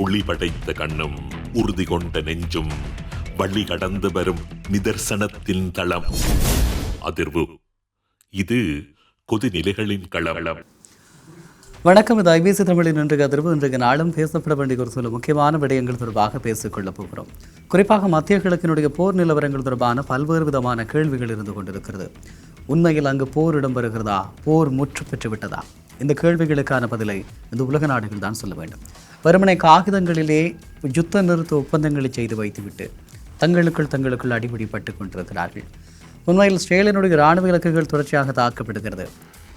உளி படைத்த கண்ணும் உறுதி கொண்ட நெஞ்சும் வழி கடந்து வரும் நிதர்சனத்தின் தளம். அதிர்வு. இது கொதிநிலைகளின் களம். வணக்கம். இது ஐபிசி தமிழின் இன்றைய அதிர்வு. இன்றைய நாளும் பேசப்பட வேண்டிய ஒரு சில முக்கியமான விடயங்கள் தொடர்பாக பேசிக்கொள்ளப் போகிறோம். குறிப்பாக மத்திய கிழக்கினுடைய போர் நிலவரங்கள் தொடர்பான பல்வேறு விதமான கேள்விகள் இருந்து கொண்டிருக்கிறது. உண்மையில் அங்கு போர் இடம்பெறுகிறதா? போர் முற்று பெற்று விட்டதா? இந்த கேள்விகளுக்கான பதிலை இந்த உலக நாடுகள் தான் சொல்ல வேண்டும். வெறுமனை காகிதங்களிலே யுத்த நிறுத்த ஒப்பந்தங்களை செய்து வைத்துவிட்டு தங்களுக்குள் அடிபிடிப்பட்டுக் கொண்டிருக்கிறார்கள். உண்மையில் இஸ்ரேலினுடைய இராணுவ இலக்குகள் தொடர்ச்சியாக தாக்கப்படுகிறது.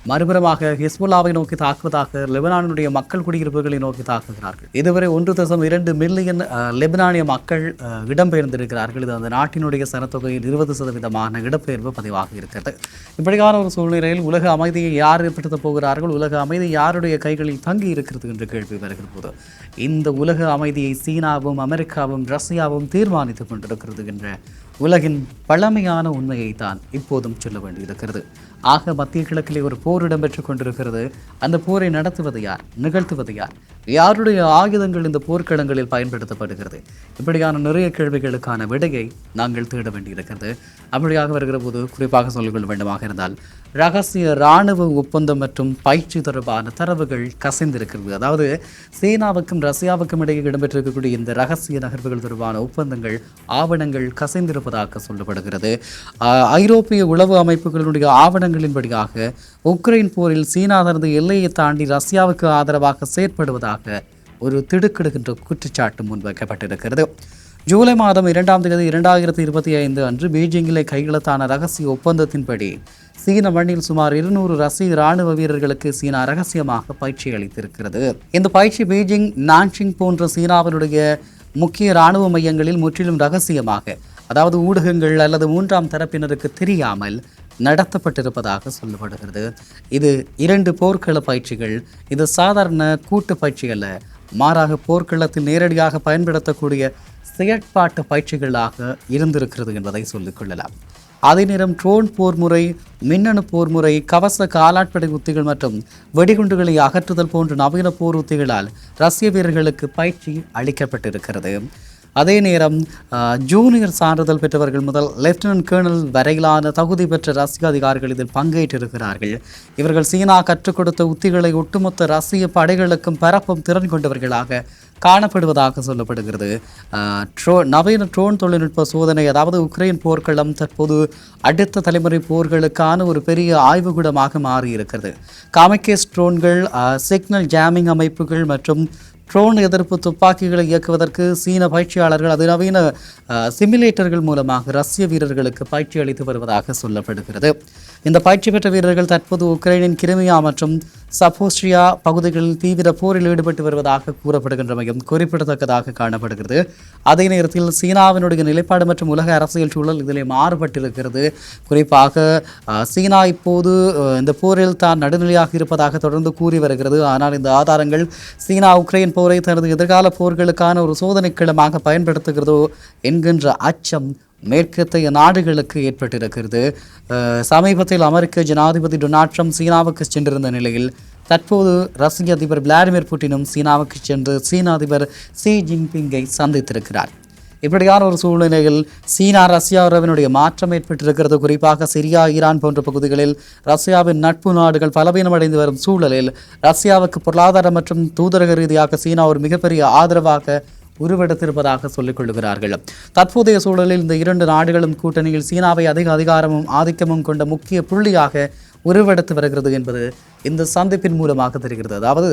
மறுபுறமாக ஹிஸ்புல்லாவை நோக்கி தாக்குவதாக லெபனானுடைய மக்கள் குடியிருப்புகளை நோக்கி தாக்குகிறார்கள். இதுவரை 1.2 மில்லியன் லெபனானிய மக்கள் இடம்பெயர்ந்திருக்கிறார்கள். இது அந்த நாட்டினுடைய சனத்தொகையில் 20% இடம்பெயர்வு பதிவாக இருக்கிறது. இப்படியான ஒரு சூழ்நிலையில் உலக அமைதியை யார் ஏற்படுத்தப் போகிறார்கள்? உலக அமைதி யாருடைய கைகளில் தங்கி இருக்கிறது என்ற கேள்வி வருகிற போது இந்த உலக அமைதியை சீனாவும் அமெரிக்காவும் ரஷ்யாவும் தீர்மானித்துக் கொண்டிருக்கிறது என்ற உலகின் பழமையான உண்மையை தான் இப்போதும் சொல்ல வேண்டியிருக்கிறது. ஆக மத்திய கிழக்கிலே ஒரு போர் இடம்பெற்றுக் கொண்டிருக்கிறது. அந்த போரை நடத்துவது யார்? நிகழ்த்துவது யார்? யாருடைய ஆயுதங்கள் இந்த போர்க்களங்களில் பயன்படுத்தப்படுகிறது? இப்படியான நிறைய கேள்விகளுக்கான விடையை நாங்கள் தேட வேண்டியிருக்கிறது. அப்படியாக வருகிற போது குறிப்பாக சொல்லிக்கொள்ள வேண்டுமாக இருந்தால் ரகசிய இராணுவ ஒப்பந்தம் மற்றும் பயிற்சி தொடர்பான தரவுகள் கசிந்திருக்கிறது. அதாவது சீனாவுக்கும் ரஷ்யாவுக்கும் இடையே இடம்பெற்றிருக்கக்கூடிய இந்த ரகசிய நகர்வுகள் தொடர்பான ஒப்பந்தங்கள் ஆவணங்கள் கசிந்திருப்பதாக சொல்லப்படுகிறது. ஐரோப்பிய உளவு அமைப்புகளுடைய ஆவணங்களின்படியாக உக்ரைன் போரில் சீனா தனது எல்லையை தாண்டி ரஷ்யாவுக்கு ஆதரவாக செயற்படுவதாக ஒரு திடுக்கிடுகின்ற குற்றச்சாட்டு முன்வைக்கப்பட்டிருக்கிறது. ஜூலை மாதம் 2ஆம் தேதி 2025 அன்று பீஜிங்கிலே கையெழுத்தான ரகசிய ஒப்பந்தத்தின்படி சீன மண்ணில் சுமார் 200 ரஷ்ய இராணுவ வீரர்களுக்கு சீனா ரகசியமாக பயிற்சி அளித்திருக்கிறது. இந்த பயிற்சி பீஜிங், நான்சிங் போன்ற சீனாவினுடைய முக்கிய இராணுவ மையங்களில் முற்றிலும் ரகசியமாக, அதாவது ஊடகங்கள் அல்லது 3ஆம் தரப்பினருக்கு தெரியாமல் நடத்தப்பட்டிருப்பதாக சொல்லப்படுகிறது. இது 2 போர்க்கள பயிற்சிகள். இது சாதாரண கூட்டு பயிற்சி அல்ல, மாறாக போர்க்களத்தில் நேரடியாக பயன்படுத்தக்கூடிய செயற்பாட்டு பயிற்சிகளாக இருந்திருக்கிறது என்பதை சொல்லிக் கொள்ளலாம். அதே நேரம் ட்ரோன் போர் முறை, மின்னணு போர் முறை, கவச காலாட்படை உத்திகள் மற்றும் வெடிகுண்டுகளை அகற்றுதல் போன்ற நவீன போர் உத்திகளால் ரஷ்ய வீரர்களுக்கு பயிற்சி அளிக்கப்பட்டிருக்கிறது. அதே நேரம் ஜூனியர் சான்றிதழ் பெற்றவர்கள் முதல் லெப்டினன்ட் கேர்னல் வரையிலான தகுதி பெற்ற ரஷ்ய அதிகாரிகள் இதில் பங்கேற்றிருக்கிறார்கள். இவர்கள் சீனா கற்றுக் கொடுத்த உத்திகளை ஒட்டுமொத்த ரஷ்ய படைகளுக்கும் பரப்பும் திறன் கொண்டவர்களாக காணப்படுவதாக சொல்லப்படுகிறது. நவீன ட்ரோன் தொழில்நுட்ப சோதனை, அதாவது உக்ரைன் போர்க்களம் தற்போது அடுத்த தலைமுறை போர்களுக்கான ஒரு பெரிய ஆய்வுகூடமாக மாறியிருக்கிறது. காமிகேஸ் ட்ரோன்கள், சிக்னல் ஜாமிங் அமைப்புகள் மற்றும் ட்ரோன் எதிர்ப்பு துப்பாக்கிகளை இயக்குவதற்கு சீன பயிற்சியாளர்கள் அதிநவீன சிமுலேட்டர்கள் மூலமாக ரஷ்ய வீரர்களுக்கு பயிற்சி அளித்து வருவதாக சொல்லப்படுகிறது. இந்த பயிற்சி பெற்ற வீரர்கள் தற்போது உக்ரைனின் கிரிமியா மற்றும் சப்போஸ்ட்ரியா பகுதிகளில் தீவிர போரில் ஈடுபட்டு வருவதாக கூறப்படுகின்றமையும் குறிப்பிடத்தக்கதாக காணப்படுகிறது. அதே நேரத்தில் சீனாவினுடைய நிலைப்பாடு மற்றும் உலக அரசியல் சூழல் இதிலே மாறுபட்டிருக்கிறது. குறிப்பாக சீனா இப்போது இந்த போரில் தான் நடுநிலையாக இருப்பதாக தொடர்ந்து கூறி வருகிறது. ஆனால் இந்த ஆதாரங்கள் சீனா உக்ரைன் போரை தனது எதிர்கால போர்களுக்கான ஒரு சோதனைக்களமாக பயன்படுத்துகிறதோ என்கின்ற அச்சம் மேற்கத்திய நாடுகளுக்கு ஏற்பட்டிருக்கிறது. சமீபத்தில் அமெரிக்க ஜனாதிபதி டொனால்ட் ட்ரம்ப் சீனாவுக்கு சென்றிருந்த நிலையில் தற்போது ரஷ்ய அதிபர் விளாடிமிர் புட்டினும் சீனாவுக்கு சென்று சீன அதிபர் ஷி ஜின்பிங்கை சந்தித்திருக்கிறார். இப்படியான ஒரு சூழ்நிலையில் சீனா ரஷ்யா உறவினுடைய மாற்றம் ஏற்பட்டிருக்கிறது. குறிப்பாக சிரியா, ஈரான் போன்ற பகுதிகளில் ரஷ்யாவின் நட்பு நாடுகள் பலவீனமடைந்து வரும் சூழலில் ரஷ்யாவுக்கு பொருளாதார மற்றும் தூதரக ரீதியாக சீனா ஒரு மிகப்பெரிய ஆதரவாக உருவெடுத்திருப்பதாக சொல்லிக் கொள்கிறார்கள். தற்போதைய சூழலில் இந்த 2 நாடுகளும் கூட்டணியில் சீனாவை அதிக அதிகாரமும் ஆதிக்கமும் கொண்ட முக்கிய புள்ளியாக உருவெடுத்து வருகிறது என்பது இந்த சந்திப்பின் மூலமாக தெரிகிறது. அதாவது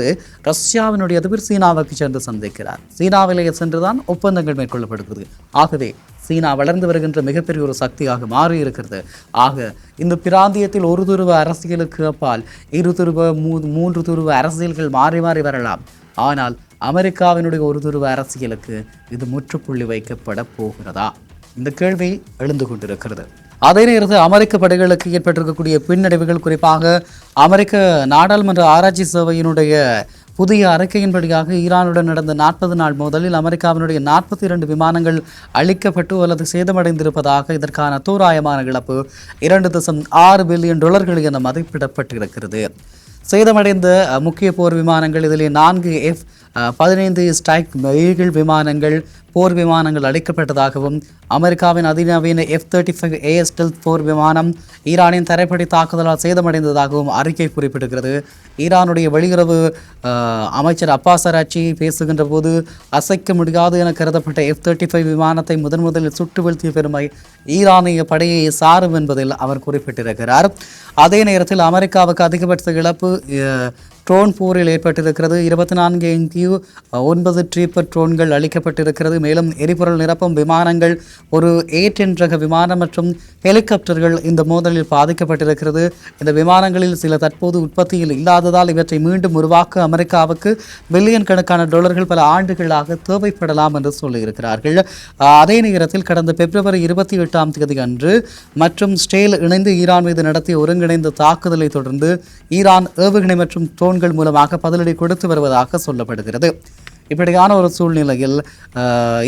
ரஷ்யாவினுடைய அதிபர் சீனாவுக்கு சென்று சந்திக்கிறார். சீனாவிலேயே சென்றுதான் ஒப்பந்தங்கள் மேற்கொள்ளப்படுகிறது. ஆகவே சீனா வளர்ந்து வருகின்ற மிகப்பெரிய ஒரு சக்தியாக மாறி இருக்கிறது. ஆக இந்த பிராந்தியத்தில் ஒரு துருவ அரசியலுக்கு அப்பால் 2 துருவ 3 துருவ அரசியல்கள் மாறி மாறி வரலாம். ஆனால் அமெரிக்காவினுடைய ஒரு துருவ அரசியலுக்கு இது முற்றுப்புள்ளி வைக்கப்பட போகிறதா? இந்த கேள்வி எழுந்து கொண்டிருக்கிறது. அதே நேரத்தில் அமெரிக்க படைகளுக்கு ஏற்பட்டிருக்கக்கூடிய பின்னடைவுகள், குறிப்பாக அமெரிக்க நாடாளுமன்ற ஆராய்ச்சி சேவையினுடைய புதிய அறிக்கையின்படியாக ஈரானுடன் நடந்த 40 நாள் மோதலில் அமெரிக்காவினுடைய 42 விமானங்கள் அழிக்கப்பட்டு அல்லது சேதமடைந்திருப்பதாக இதற்கான தோராயமான இழப்பு $2.6 பில்லியன் என மதிப்பிடப்பட்டிருக்கிறது. சேதமடைந்த முக்கிய போர் விமானங்கள் இதிலே 4 15 ஸ்ட்ரைக் ஈகிள் விமானங்கள் போர் விமானங்கள் அளிக்கப்பட்டதாகவும் அமெரிக்காவின் அதிநவீன F-35A ஸ்டெல்த் போர் விமானம் ஈரானின் தரைப்படை தாக்குதலால் சேதமடைந்ததாகவும் அறிக்கை குறிப்பிடுகிறது. ஈரானுடைய வெளியுறவு அமைச்சர் அப்பாஸ் அராச்சி பேசுகின்ற போது அசைக்க முடியாது என கருதப்பட்ட F-35 விமானத்தை முதலில் சுட்டு வீழ்த்திய பெருமை ஈரானிய படையை சாரும் என்பதில் அவர் குறிப்பிட்டிருக்கிறார். அதே நேரத்தில் அமெரிக்காவுக்கு அதிகபட்ச இழப்பு ட்ரோன் போரில் ஏற்பட்டிருக்கிறது. 24 MQ-9 ட்ரீப்பர் ட்ரோன்கள் அளிக்கப்பட்டிருக்கிறது. மேலும் எரிபொருள் நிரப்பும் விமானங்கள், ஒரு A-10 ரக விமானம் மற்றும் ஹெலிகாப்டர்கள் இந்த மோதலில் பாதிக்கப்பட்டிருக்கிறது. இந்த விமானங்களில் சில தற்போது உற்பத்தியில் இல்லாததால் இவற்றை மீண்டும் உருவாக்க அமெரிக்காவுக்கு பில்லியன் கணக்கான டாலர்கள் பல ஆண்டுகளாக தேவைப்படலாம் என்று சொல்லியிருக்கிறார்கள். அதே நேரத்தில் கடந்த பிப்ரவரி 28ஆம் தேதி அன்று மற்றும் ஸ்டேல் இணைந்து ஈரான் மீது நடத்திய ஒருங்கிணைந்த தாக்குதலை தொடர்ந்து ஈரான் ஏவுகணை மற்றும் ட்ரோன் மூலமாக பதிலடி கொடுத்து வருவதாக சொல்லப்படுகிறது. இப்படியான ஒரு சூழ்நிலையில்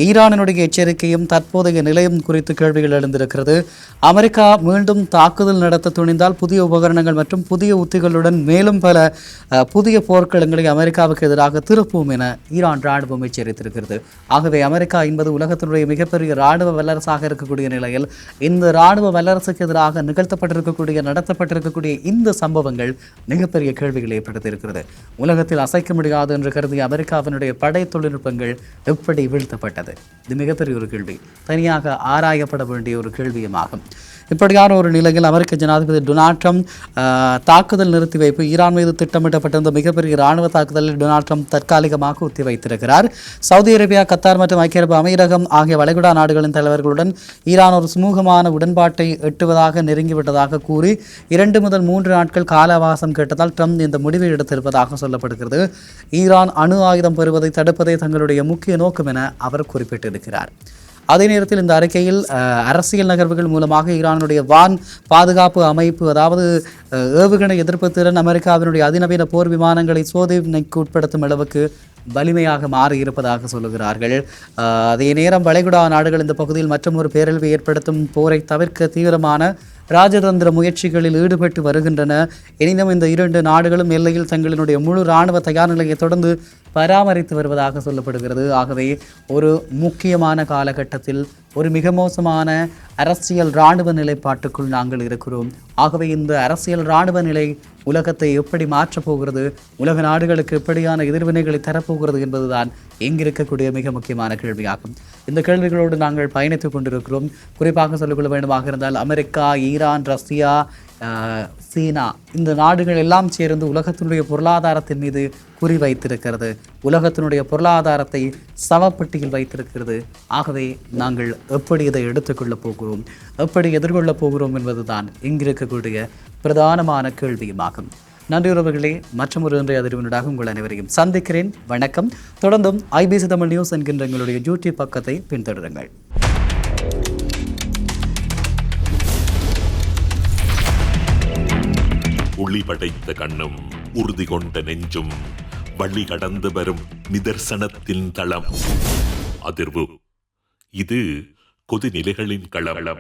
ஈரானினுடைய எச்சரிக்கையும் தற்போதைய நிலையம் குறித்து கேள்விகள் எழுந்திருக்கிறது. அமெரிக்கா மீண்டும் தாக்குதல் நடத்த துணிந்தால் புதிய உபகரணங்கள் மற்றும் புதிய உத்திகளுடன் மேலும் பல புதிய போர்க்களங்களை அமெரிக்காவுக்கு எதிராக திருப்பும் என ஈரான் ராணுவம் எச்சரித்திருக்கிறது. ஆகவே அமெரிக்கா என்பது உலகத்தினுடைய மிகப்பெரிய ராணுவ வல்லரசாக இருக்கக்கூடிய நிலையில் இந்த ராணுவ வல்லரசுக்கு எதிராக நடத்தப்பட்டிருக்கக்கூடிய இந்த சம்பவங்கள் மிகப்பெரிய கேள்விகளை ஏற்படுத்தியிருக்கிறது. உலகத்தில் அசைக்க முடியாது என்று கருதிய அமெரிக்காவினுடைய படை தொழில்நுட்பங்கள் எப்படி வீழ்த்தப்பட்டது? இது மிகப்பெரிய ஒரு கேள்வி, தனியாக ஆராயப்பட வேண்டிய ஒரு கேள்வியுமாகும். இப்படியான ஒரு நிலையில் அமெரிக்க ஜனாதிபதி டொனால்ட் ட்ரம்ப் தாக்குதல் நிறுத்தி வைப்பு, ஈரான் மீது திட்டமிட்டப்பட்டிருந்த மிகப்பெரிய இராணுவ தாக்குதலில் டொனால்ட் ட்ரம்ப் தற்காலிகமாக ஒத்தி வைத்திருக்கிறார். சவுதி அரேபியா, கத்தார் மற்றும் ஐக்கிய அரபு அமீரகம் ஆகிய வளைகுடா நாடுகளின் தலைவர்களுடன் ஈரான் ஒரு சுமூகமான உடன்பாட்டை எட்டுவதாக நெருங்கிவிட்டதாக கூறி 2 முதல் 3 நாட்கள் கால அவகாசம் கேட்டதால் ட்ரம்ப் இந்த முடிவை எடுத்திருப்பதாக சொல்லப்படுகிறது. ஈரான் அணு ஆயுதம் பெறுவதை தடுப்பதே தங்களுடைய முக்கிய நோக்கம் என அவர் குறிப்பிட்டிருக்கிறார். அதே நேரத்தில் இந்த அறிக்கையில் அரசியல் நகர்வுகள் மூலமாக ஈரானுடைய வான் பாதுகாப்பு அமைப்பு, அதாவது ஏவுகணை எதிர்ப்பு திறன் அமெரிக்காவினுடைய அதிநவீன போர் விமானங்களை சோதனைக்கு உட்படுத்தும் அளவுக்கு வலிமையாக மாறியிருப்பதாக சொல்லுகிறார்கள். அதே நேரம் வளைகுடா நாடுகள் இந்த பகுதியில் மற்றும் ஒரு பேரழிவை ஏற்படுத்தும் போரை தவிர்க்க தீவிரமான ராஜதந்திர முயற்சிகளில் ஈடுபட்டு வருகின்றன. எனினும் இந்த 2 நாடுகளும் எல்லையில் தங்களினுடைய முழு இராணுவ தயார் நிலையை தொடர்ந்து பராமரித்து வருவதாக சொல்லப்படுகிறது. ஆகவே ஒரு முக்கியமான காலகட்டத்தில் ஒரு மிக மோசமான அரசியல் இராணுவ நிலைப்பாட்டுக்குள் நாங்கள் இருக்கிறோம். ஆகவே இந்த அரசியல் இராணுவ நிலை உலகத்தை எப்படி மாற்றப் போகிறது, உலக நாடுகளுக்கு எப்படியான எதிர்வினைகளை தரப்போகிறது என்பதுதான் இங்கிருக்கக்கூடிய மிக முக்கியமான கேள்வியாகும். இந்த கேள்விகளோடு நாங்கள் பயணித்துக் கொண்டிருக்கிறோம். குறிப்பாக சொல்லிக்கொள்ள வேண்டுமாக இருந்தால் அமெரிக்கா, ஈரான், ரஷ்யா, சீனா இந்த நாடுகள் எல்லாம் சேர்ந்து உலகத்தினுடைய பொருளாதாரத்தின் மீது குறி வைத்திருக்கிறது. உலகத்தினுடைய பொருளாதாரத்தை சவப்பட்டியில் வைத்திருக்கிறது. ஆகவே நாங்கள் எப்படி இதை எடுத்துக்கொள்ளப் போகிறோம், எப்படி எதிர்கொள்ளப் போகிறோம் என்பதுதான் இங்கிருக்கக்கூடிய பிரதானமான கேள்வியுமாகும். நன்றி உறவுகளே, மற்றும் ஒரு இன்றைய அதிர்வினூடாக உங்கள் அனைவரையும் சந்திக்கிறேன். வணக்கம். தொடர்ந்தும் IBC தமிழ் நியூஸ் என்கின்ற எங்களுடைய யூடியூப் பக்கத்தை பின்தொடருங்கள். ஒளி படைத்த கண்ணும் உறுதி கொண்ட நெஞ்சும் வழி கடந்து வரும் நிதர்சனத்தின் தளம். அதிர்வு. இது கொதிநிலைகளின் களம்.